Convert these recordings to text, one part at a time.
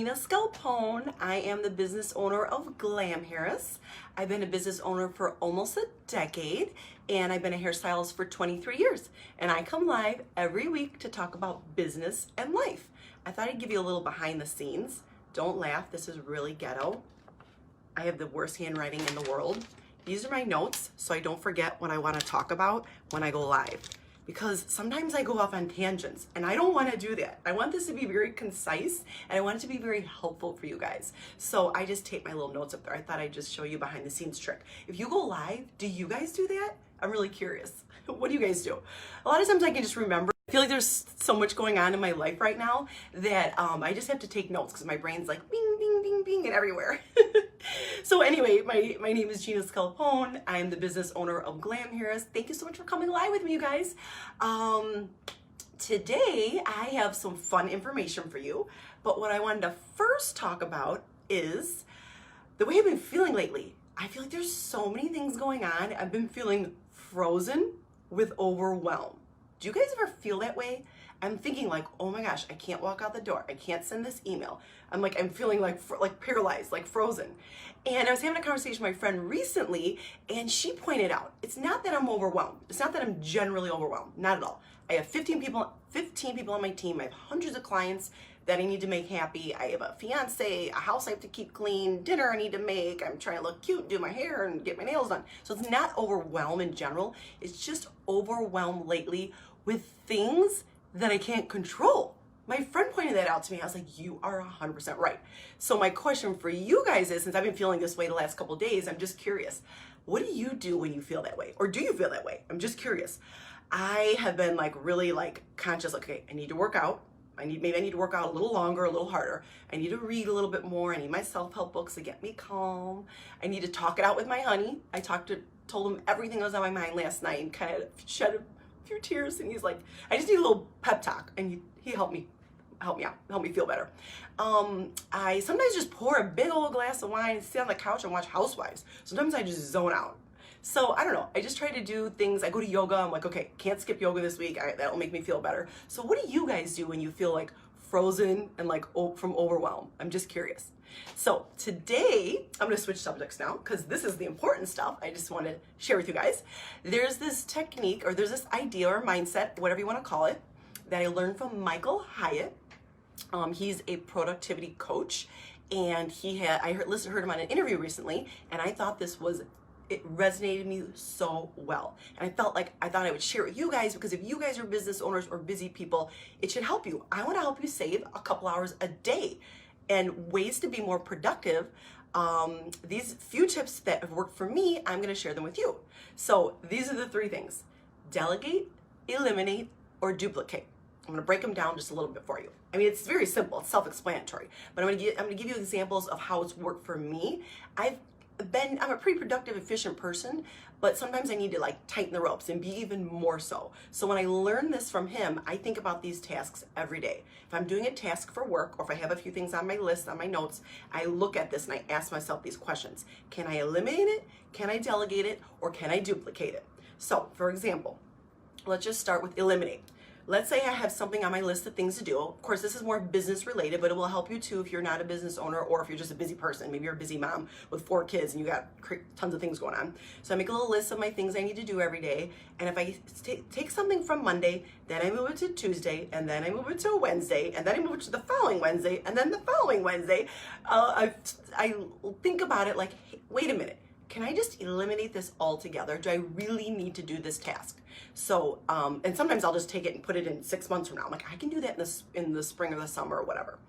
Gina Scalpone. I am the business owner of Glamhairus. I've been a business owner for almost a decade, and I've been a hairstylist for 23 years. And I come live every week to talk about business and life. I thought I'd give you a little behind the scenes. Don't laugh, this is really ghetto. I have the worst handwriting in the world. These are my notes, so I don't forget what I want to talk about when I go live. Because sometimes I go off on tangents, and I don't want to do that. I want this to be very concise, and I want it to be very helpful for you guys. So I just take my little notes up there. I thought I'd just show you behind the scenes trick. If you go live, do you guys do that? I'm really curious. What do you guys do? A lot of times I can just remember. I feel like there's so much going on in my life right now that I just have to take notes because my brain's like bing, bing, bing, bing, and everywhere. So anyway, my name is Gina Scalpone. I'm the business owner of Glamhairus. Thank you so much for coming live with me, you guys. Today, I have some fun information for you, but what I wanted to first talk about is the way I've been feeling lately. I feel like there's so many things going on. I've been feeling frozen with overwhelm. Do you guys ever feel that way? I'm thinking like, oh my gosh, I can't walk out the door. I can't send this email. I'm feeling like paralyzed, like frozen. And I was having a conversation with my friend recently, and she pointed out, it's not that I'm overwhelmed. It's not that I'm generally overwhelmed, not at all. I have 15 people on my team. I have hundreds of clients that I need to make happy. I have a fiance, a house I have to keep clean, dinner I need to make. I'm trying to look cute, do my hair, and get my nails done. So it's not overwhelm in general. It's just overwhelmed lately with things that I can't control. My friend pointed that out to me. I was like, you are 100% right. So my question for you guys is, since I've been feeling this way the last couple of days, I'm just curious, what do you do when you feel that way? Or do you feel that way? I'm just curious. I have been really conscious, like, okay, I need to work out. Maybe I need to work out a little longer, a little harder. I need to read a little bit more. I need my self-help books to get me calm. I need to talk it out with my honey. Told him everything that was on my mind last night and kind of shed a few tears, and he's like, I just need a little pep talk, and he helped me out, help me feel better. I sometimes just pour a big old glass of wine and sit on the couch and watch Housewives. Sometimes I just zone out. So I don't know, I just try to do things. I go to yoga. I'm like, okay, can't skip yoga this week. That'll make me feel better. So what do you guys do when you feel like frozen and from overwhelm? I'm just curious. So today, I'm gonna switch subjects now because this is the important stuff I just want to share with you guys. There's this technique, or there's this idea or mindset, whatever you want to call it, that I learned from Michael Hyatt. He's a productivity coach, and I heard him on an interview recently, and I thought it resonated me so well. And I thought I would share it with you guys, because if you guys are business owners or busy people, it should help you. I want to help you save a couple hours a day and ways to be more productive. These few tips that have worked for me, I'm going to share them with you. So these are the three things: delegate, eliminate, or duplicate. I'm going to break them down just a little bit for you. I mean, it's very simple. It's self-explanatory. But I'm going to give you examples of how it's worked for me. I'm a pretty productive, efficient person, but sometimes I need to tighten the ropes and be even more so. So when I learn this from him, I think about these tasks every day. If I'm doing a task for work, or if I have a few things on my list, on my notes, I look at this and I ask myself these questions. Can I eliminate it? Can I delegate it? Or can I duplicate it? So for example, let's just start with eliminate. Let's say I have something on my list of things to do. Of course, this is more business related, but it will help you too if you're not a business owner, or if you're just a busy person. Maybe you're a busy mom with 4 kids and you got tons of things going on. So I make a little list of my things I need to do every day. And if I take something from Monday, then I move it to Tuesday, and then I move it to Wednesday, and then I move it to the following Wednesday, and then the following Wednesday, I think about it like, hey, wait a minute. Can I just eliminate this altogether? Do I really need to do this task? So, and sometimes I'll just take it and put it in 6 months from now. I'm like, I can do that in the spring or the summer or whatever.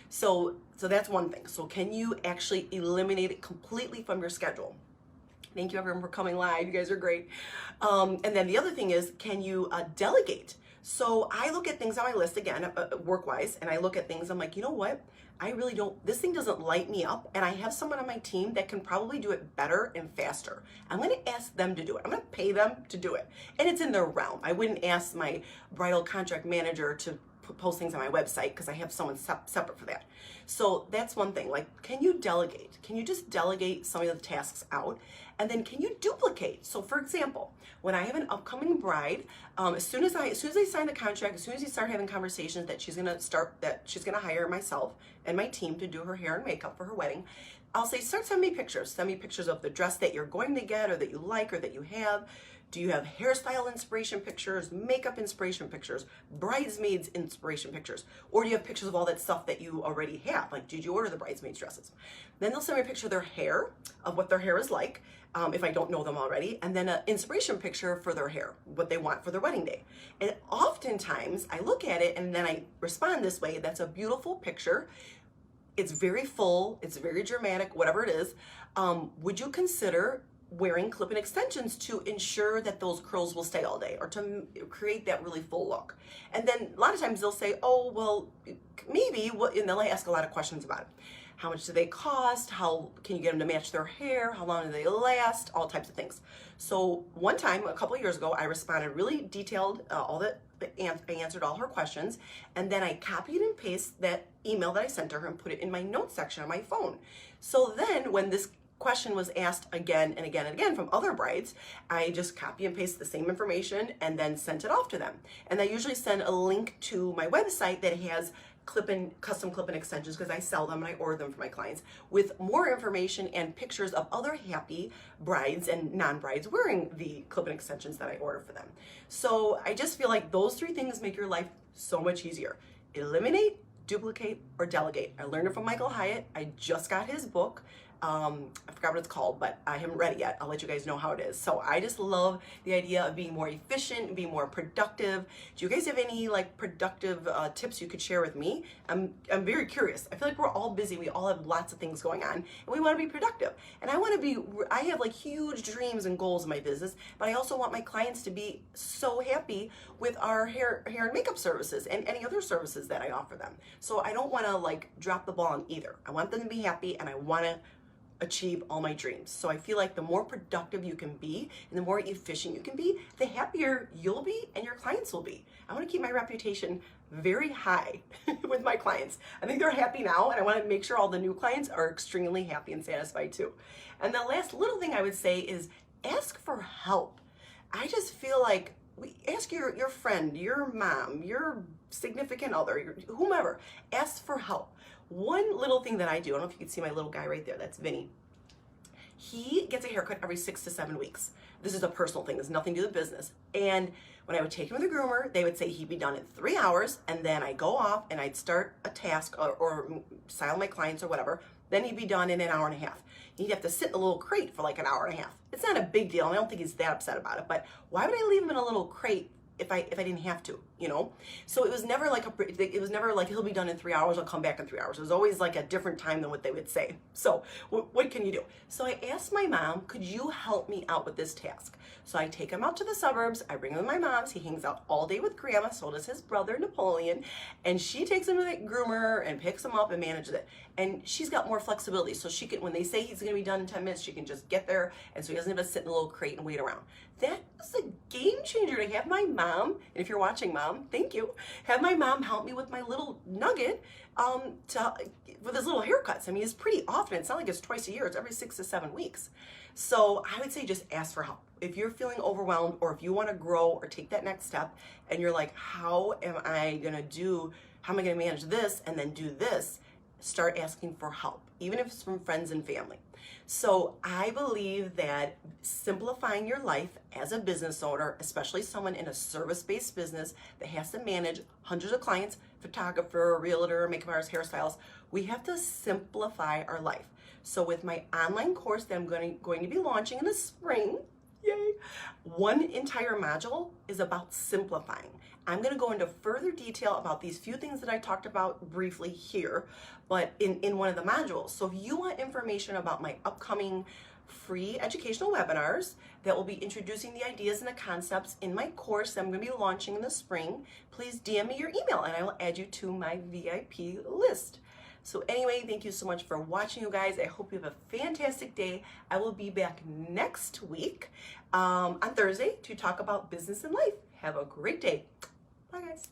So that's one thing. So can you actually eliminate it completely from your schedule? Thank you everyone for coming live. You guys are great. And then the other thing is, can you delegate? So I look at things on my list again, work-wise, and I look at things, I'm like, you know what? This thing doesn't light me up, and I have someone on my team that can probably do it better and faster. I'm gonna ask them to do it. I'm gonna pay them to do it. And it's in their realm. I wouldn't ask my bridal contract manager to post things on my website because I have someone separate for that. So that's one thing. Like, can you delegate? Can you just delegate some of the tasks out? And then can you duplicate? So for example, when I have an upcoming bride, as soon as they sign the contract, as soon as you start having conversations that she's gonna hire myself and my team to do her hair and makeup for her wedding, I'll say, start sending me pictures. Send me pictures of the dress that you're going to get or that you like or that you have. Do you have hairstyle inspiration pictures, makeup inspiration pictures, bridesmaids inspiration pictures? Or do you have pictures of all that stuff that you already have? Like, did you order the bridesmaids dresses? Then they'll send me a picture of their hair, of what their hair is like, if I don't know them already, and then an inspiration picture for their hair, what they want for their wedding day. And oftentimes I look at it and then I respond this way. That's a beautiful picture. It's very full, it's very dramatic, whatever it is. Would you consider wearing clip-in extensions to ensure that those curls will stay all day, or to create that really full look? And then a lot of times they'll say, oh, well, maybe, and they'll ask a lot of questions about it. How much do they cost? How can you get them to match their hair? How long do they last? All types of things. So one time, a couple of years ago, I responded really detailed, I answered all her questions, and then I copied and pasted that email that I sent to her and put it in my notes section on my phone. So then when this question was asked again and again and again from other brides, I just copy and paste the same information and then sent it off to them. And I usually send a link to my website that has custom clip-in extensions, because I sell them and I order them for my clients, with more information and pictures of other happy brides and non-brides wearing the clip-in extensions that I order for them. So I just feel like those three things make your life so much easier. Eliminate, duplicate, or delegate. I learned it from Michael Hyatt. I just got his book. I forgot what it's called, but I haven't read it yet. I'll let you guys know how it is. So I just love the idea of being more efficient, being more productive. Do you guys have any like productive tips you could share with me? I'm very curious. I feel like we're all busy. We all have lots of things going on, and we want to be productive. And I have like huge dreams and goals in my business, but I also want my clients to be so happy with our hair and makeup services and any other services that I offer them. So I don't want to like drop the ball on either. I want them to be happy, and I want to achieve all my dreams. So I feel like the more productive you can be and the more efficient you can be, the happier you'll be and your clients will be. I want to keep my reputation very high with my clients. I think they're happy now, and I want to make sure all the new clients are extremely happy and satisfied too. And the last little thing I would say is ask for help. I just feel like ask your friend, your mom, your significant other, whomever, ask for help. One little thing that I do, I don't know if you can see my little guy right there, that's Vinny. He gets a haircut every 6 to 7 weeks. This is a personal thing, there's nothing to do with business. And when I would take him to the groomer, they would say he'd be done in 3 hours, and then I'd go off and I'd start a task or style my clients or whatever. Then he'd be done in an hour and a half. He'd have to sit in a little crate for like an hour and a half. It's not a big deal, and I don't think he's that upset about it, but why would I leave him in a little crate if I didn't have to, you know? So it was never like he'll be done in 3 hours, I'll come back in 3 hours. It was always like a different time than what they would say. So what can you do? So I asked my mom, could you help me out with this task? So I take him out to the suburbs, I bring him to my mom's, he hangs out all day with grandma, so does his brother Napoleon, and she takes him to the groomer and picks him up and manages it. And she's got more flexibility, so she can, when they say he's gonna be done in 10 minutes, she can just get there, and so he doesn't have to sit in a little crate and wait around. That was a game changer to have my mom, and if you're watching, Mom, thank you, have my mom help me with my little nugget with his little haircuts. I mean, it's pretty often. It's not like it's twice a year. It's every 6 to 7 weeks. So I would say just ask for help. If you're feeling overwhelmed, or if you want to grow or take that next step and you're like, how am I going to manage this and then do this? Start asking for help, even if it's from friends and family. So I believe that simplifying your life as a business owner, especially someone in a service-based business that has to manage hundreds of clients, photographer, realtor, makeup artist, hairstylist, we have to simplify our life. So with my online course that I'm going to be launching in the spring, yay, one entire module is about simplifying. I'm going to go into further detail about these few things that I talked about briefly here, but in one of the modules. So if you want information about my upcoming free educational webinars that will be introducing the ideas and the concepts in my course that I'm going to be launching in the spring, please DM me your email and I will add you to my VIP list. So anyway, thank you so much for watching, you guys. I hope you have a fantastic day. I will be back next week on Thursday to talk about business and life. Have a great day. Bye, guys.